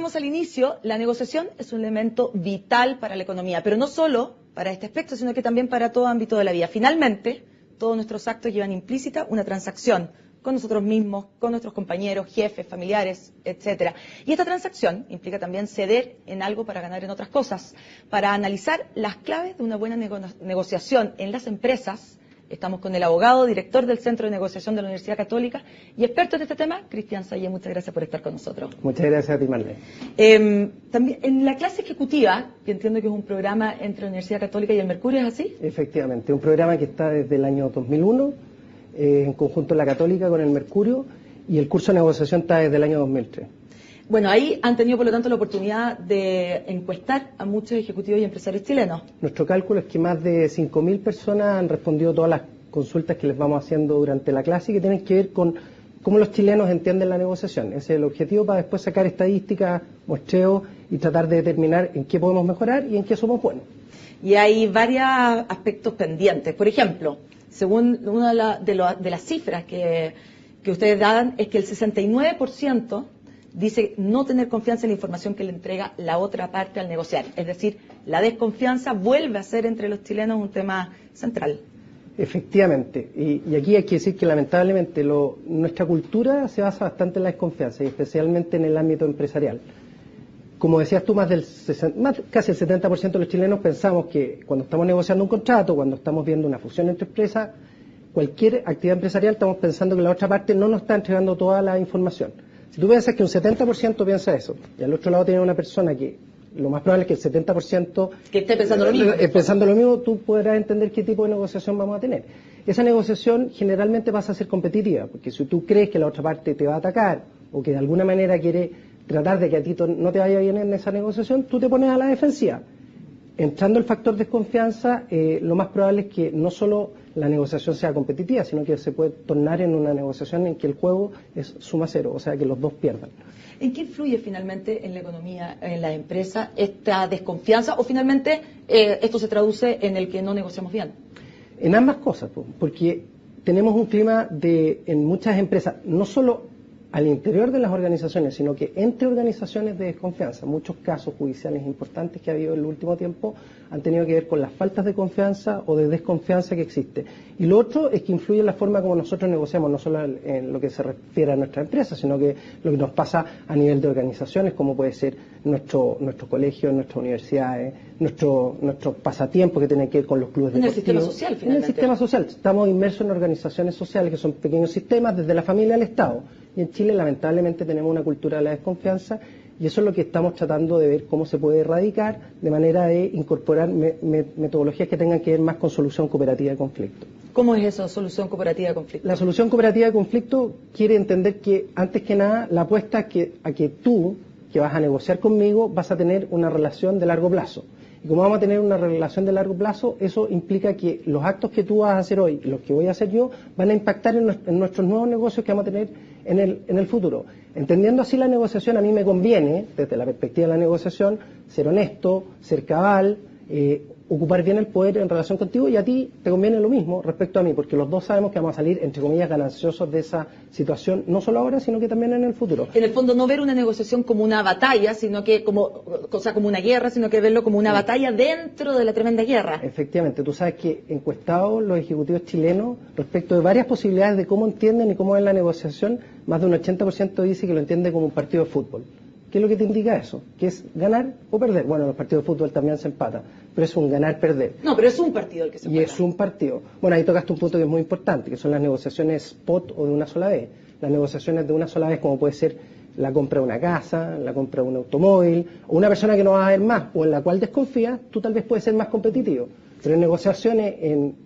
decíamos al inicio, la negociación es un elemento vital para la economía, pero no solo para este aspecto, sino que también para todo ámbito de la vida. Finalmente, todos nuestros actos llevan implícita una transacción con nosotros mismos, con nuestros compañeros, jefes, familiares, etcétera. Y esta transacción implica también ceder en algo para ganar en otras cosas. Para analizar las claves de una buena negociación en las empresas, estamos con el abogado, director del Centro de Negociación de la Universidad Católica y experto en este tema, Cristian Sayé. Muchas gracias por estar con nosotros. Muchas gracias a ti, Marlene. También en la clase ejecutiva, que entiendo que es un programa entre la Universidad Católica y el Mercurio, ¿es así? Efectivamente, un programa que está desde el año 2001, en conjunto la Católica con el Mercurio, y el curso de negociación está desde el año 2003. Bueno, ahí han tenido, por lo tanto, la oportunidad de encuestar a muchos ejecutivos y empresarios chilenos. Nuestro cálculo es que más de 5.000 personas han respondido todas las consultas que les vamos haciendo durante la clase y que tienen que ver con cómo los chilenos entienden la negociación. Ese es el objetivo, para después sacar estadísticas, muestreos y tratar de determinar en qué podemos mejorar y en qué somos buenos. Y hay varios aspectos pendientes. Por ejemplo, según una de las cifras que ustedes dan, es que el 69% dice no tener confianza en la información que le entrega la otra parte al negociar. Es decir, la desconfianza vuelve a ser entre los chilenos un tema central. Efectivamente, y aquí hay que decir que lamentablemente nuestra cultura se basa bastante en la desconfianza y especialmente en el ámbito empresarial. Como decías tú, casi el 70% de los chilenos pensamos que cuando estamos negociando un contrato, cuando estamos viendo una fusión entre empresas, cualquier actividad empresarial, estamos pensando que la otra parte no nos está entregando toda la información. Si tú piensas que un 70% piensa eso, y al otro lado tiene una persona que lo más probable es que el 70% que esté pensando lo mismo, tú podrás entender qué tipo de negociación vamos a tener. Esa negociación generalmente pasa a ser competitiva, porque si tú crees que la otra parte te va a atacar o que de alguna manera quiere tratar de que a ti no te vaya bien en esa negociación, tú te pones a la defensiva. Entrando el factor desconfianza, lo más probable es que no solo la negociación sea competitiva, sino que se puede tornar en una negociación en que el juego es suma cero, o sea que los dos pierdan. ¿En qué influye finalmente en la economía, en la empresa, esta desconfianza o finalmente esto se traduce en el que no negociamos bien? En ambas cosas, porque tenemos un clima en muchas empresas, no solo al interior de las organizaciones, sino que entre organizaciones de desconfianza. Muchos casos judiciales importantes que ha habido en el último tiempo han tenido que ver con las faltas de confianza o de desconfianza que existe. Y lo otro es que influye en la forma como nosotros negociamos, no solo en lo que se refiere a nuestra empresa, sino que lo que nos pasa a nivel de organizaciones, como puede ser nuestro colegio, nuestras universidades, nuestro pasatiempo que tiene que ver con los clubes deportivos. En el sistema social, finalmente. En el sistema social. Estamos inmersos en organizaciones sociales que son pequeños sistemas, desde la familia al Estado. Y en Chile, lamentablemente, tenemos una cultura de la desconfianza y eso es lo que estamos tratando de ver cómo se puede erradicar de manera de incorporar metodologías que tengan que ver más con solución cooperativa de conflicto. ¿Cómo es eso, solución cooperativa de conflicto? La solución cooperativa de conflicto quiere entender que, antes que nada, la apuesta a que tú, que vas a negociar conmigo, vas a tener una relación de largo plazo. Y como vamos a tener una relación de largo plazo, eso implica que los actos que tú vas a hacer hoy y los que voy a hacer yo van a impactar en nuestros nuevos negocios que vamos a tener en el futuro. Entendiendo así la negociación, a mí me conviene, desde la perspectiva de la negociación, ser honesto, ser cabal, ocupar bien el poder en relación contigo, y a ti te conviene lo mismo respecto a mí, porque los dos sabemos que vamos a salir, entre comillas, gananciosos de esa situación, no solo ahora, sino que también en el futuro. En el fondo, no ver una negociación como una batalla, sino que como una guerra, sino que verlo como una batalla dentro de la tremenda guerra. Efectivamente, tú sabes que encuestados los ejecutivos chilenos respecto de varias posibilidades de cómo entienden y cómo ven la negociación, más de un 80% dice que lo entiende como un partido de fútbol. ¿Qué es lo que te indica eso? ¿Que es ganar o perder? Bueno, los partidos de fútbol también se empatan, pero es un ganar-perder. No, pero es un partido el que se empata. Y es un partido. Bueno, ahí tocaste un punto que es muy importante, que son las negociaciones spot o de una sola vez. Las negociaciones de una sola vez, como puede ser la compra de una casa, la compra de un automóvil, o una persona que no va a ver más, o en la cual desconfías, tú tal vez puedes ser más competitivo. Pero en negociaciones,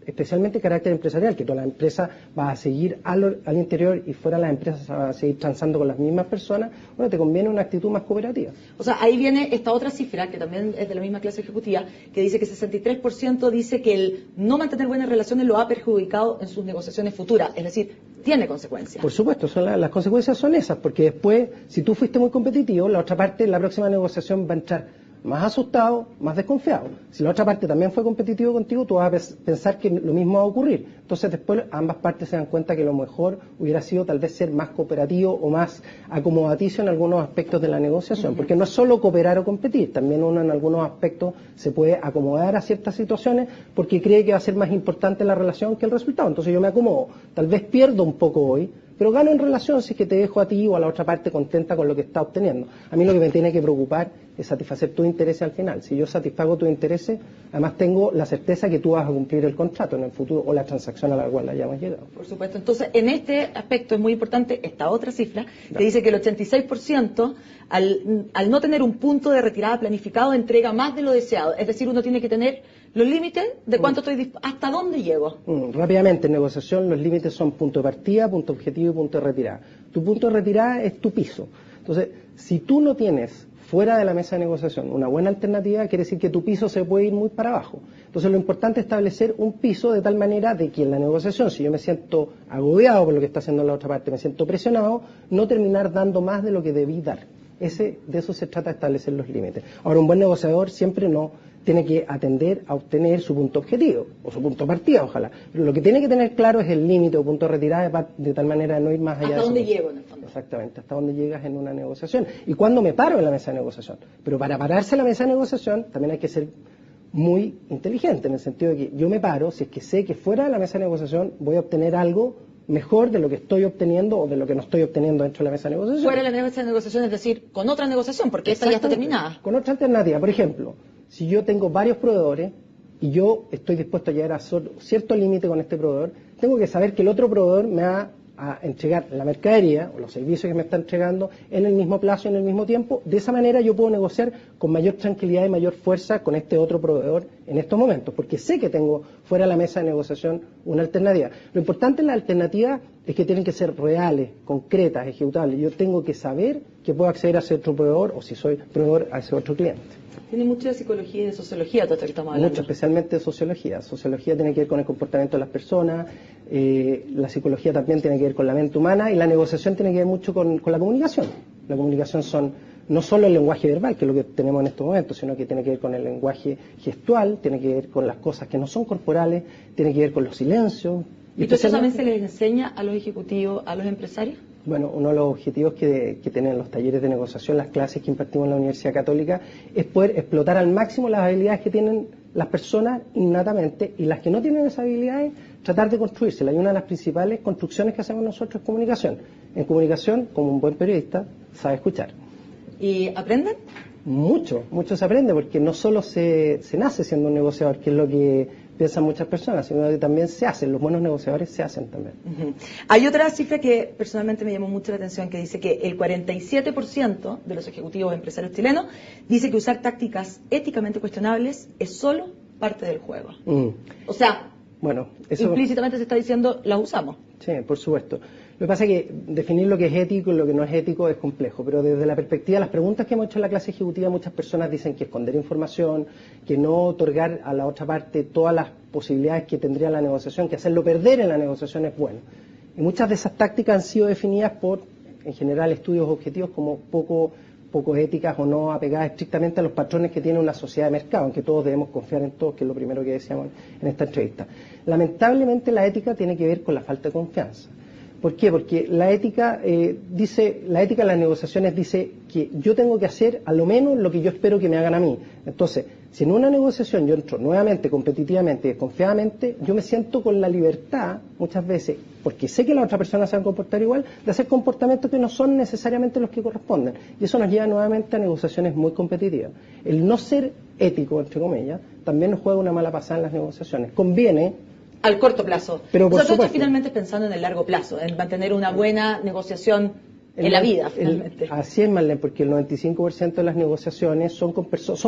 especialmente de carácter empresarial, que toda la empresa va a seguir al interior y fuera las empresas van a seguir transando con las mismas personas, bueno, te conviene una actitud más cooperativa. O sea, ahí viene esta otra cifra, que también es de la misma clase ejecutiva, que dice que 63% dice que el no mantener buenas relaciones lo ha perjudicado en sus negociaciones futuras, es decir, tiene consecuencias. Por supuesto, las consecuencias son esas, porque después, si tú fuiste muy competitivo, la otra parte, en la próxima negociación va a entrar más asustado, más desconfiado. Si la otra parte también fue competitivo contigo, tú vas a pensar que lo mismo va a ocurrir. Entonces después ambas partes se dan cuenta que lo mejor hubiera sido tal vez ser más cooperativo o más acomodaticio en algunos aspectos de la negociación, porque no es solo cooperar o competir, también uno en algunos aspectos se puede acomodar a ciertas situaciones porque cree que va a ser más importante la relación que el resultado. Entonces yo me acomodo, tal vez pierdo un poco hoy, pero gano en relación si es que te dejo a ti o a la otra parte contenta con lo que está obteniendo. A mí lo que me tiene que preocupar es satisfacer tus intereses al final. Si yo satisfago tus intereses, además tengo la certeza que tú vas a cumplir el contrato en el futuro o la transacción a la cual hayamos llegado. Por supuesto. Entonces, en este aspecto es muy importante esta otra cifra, que dice que el 86% al no tener un punto de retirada planificado entrega más de lo deseado. Es decir, uno tiene que tener los límites de cuánto estoy hasta dónde llego. Rápidamente, en negociación los límites son punto de partida, punto objetivo y punto de retirada. Tu punto de retirada es tu piso. Entonces, si tú no tienes fuera de la mesa de negociación una buena alternativa, quiere decir que tu piso se puede ir muy para abajo. Entonces, lo importante es establecer un piso de tal manera de que en la negociación, si yo me siento agobiado por lo que está haciendo la otra parte, me siento presionado, no terminar dando más de lo que debí dar. De eso se trata de establecer los límites. Ahora, un buen negociador siempre tiene que atender a obtener su punto objetivo, o su punto de partida, ojalá. Pero lo que tiene que tener claro es el límite o punto de retirada de tal manera de no ir más allá de eso. ¿Hasta dónde llego, en el fondo? Exactamente, hasta dónde llegas en una negociación. Y cuándo me paro en la mesa de negociación. Pero para pararse en la mesa de negociación también hay que ser muy inteligente, en el sentido de que yo me paro si es que sé que fuera de la mesa de negociación voy a obtener algo mejor de lo que estoy obteniendo o de lo que no estoy obteniendo dentro de la mesa de negociación. Fuera de la mesa de negociación, es decir, con otra negociación, porque esta ya está terminada. Con otra alternativa. Por ejemplo, si yo tengo varios proveedores y yo estoy dispuesto a llegar a cierto límite con este proveedor, tengo que saber que el otro proveedor me va a entregar la mercadería o los servicios que me está entregando en el mismo plazo y en el mismo tiempo. De esa manera yo puedo negociar con mayor tranquilidad y mayor fuerza con este otro proveedor en estos momentos, porque sé que tengo fuera de la mesa de negociación una alternativa. Lo importante en la alternativa es que tienen que ser reales, concretas, ejecutables. Yo tengo que saber que puedo acceder a ese otro proveedor o si soy proveedor a ese otro cliente. Tiene mucho de psicología y de sociología todo esto que estamos hablando. Mucho, especialmente de sociología. Sociología tiene que ver con el comportamiento de las personas, la psicología también tiene que ver con la mente humana y la negociación tiene que ver mucho con la comunicación. La comunicación son no solo el lenguaje verbal, que es lo que tenemos en estos momentos, sino que tiene que ver con el lenguaje gestual, tiene que ver con las cosas que no son corporales, tiene que ver con los silencios. ¿Y todo eso también se les enseña a los ejecutivos, a los empresarios? Bueno, uno de los objetivos que tienen los talleres de negociación, las clases que impartimos en la Universidad Católica, es poder explotar al máximo las habilidades que tienen las personas innatamente y las que no tienen esas habilidades, tratar de construírselas. Y una de las principales construcciones que hacemos nosotros es comunicación. En comunicación, como un buen periodista, sabe escuchar. ¿Y aprenden? Mucho se aprende, porque no solo se nace siendo un negociador, que es lo que piensan muchas personas, sino que también se hacen, los buenos negociadores se hacen también. Hay otra cifra que personalmente me llamó mucho la atención, que dice que el 47% de los ejecutivos empresarios chilenos dice que usar tácticas éticamente cuestionables es solo parte del juego. O sea, bueno, eso implícitamente se está diciendo, las usamos. Sí, por supuesto. Lo que pasa es que definir lo que es ético y lo que no es ético es complejo, pero desde la perspectiva de las preguntas que hemos hecho en la clase ejecutiva, muchas personas dicen que esconder información, que no otorgar a la otra parte todas las posibilidades que tendría la negociación, que hacerlo perder en la negociación es bueno. Y muchas de esas tácticas han sido definidas por, en general, estudios objetivos como poco éticas o no apegadas estrictamente a los patrones que tiene una sociedad de mercado, aunque todos debemos confiar en todos, que es lo primero que decíamos en esta entrevista. Lamentablemente la ética tiene que ver con la falta de confianza. ¿Por qué? Porque la ética en las negociaciones dice que yo tengo que hacer a lo menos lo que yo espero que me hagan a mí. Entonces, si en una negociación yo entro nuevamente, competitivamente, desconfiadamente, yo me siento con la libertad, muchas veces, porque sé que la otra persona se va a comportar igual, de hacer comportamientos que no son necesariamente los que corresponden. Y eso nos lleva nuevamente a negociaciones muy competitivas. El no ser ético, entre comillas, también nos juega una mala pasada en las negociaciones. Conviene al corto plazo. Pero por supuesto, finalmente pensando en el largo plazo, en mantener una buena negociación en la vida, finalmente. Así es, Marlene, porque el 95% de las negociaciones son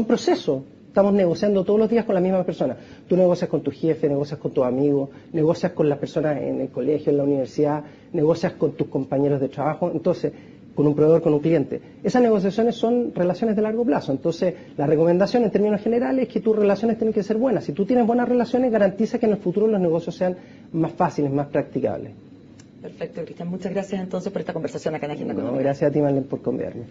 procesos. Estamos negociando todos los días con la misma persona. Tú negocias con tu jefe, negocias con tus amigos, negocias con las personas en el colegio, en la universidad, negocias con tus compañeros de trabajo. Entonces, con un proveedor, con un cliente. Esas negociaciones son relaciones de largo plazo. Entonces, la recomendación en términos generales es que tus relaciones tienen que ser buenas. Si tú tienes buenas relaciones, garantiza que en el futuro los negocios sean más fáciles, más practicables. Perfecto, Cristian. Muchas gracias entonces por esta conversación acá en Agenda Económica. Gracias a ti, Marlene, por convidarme.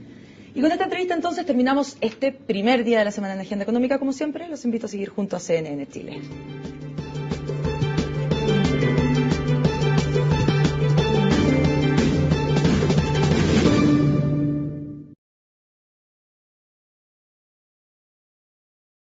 Y con esta entrevista entonces terminamos este primer día de la Semana en Agenda Económica. Como siempre, los invito a seguir junto a CNN Chile.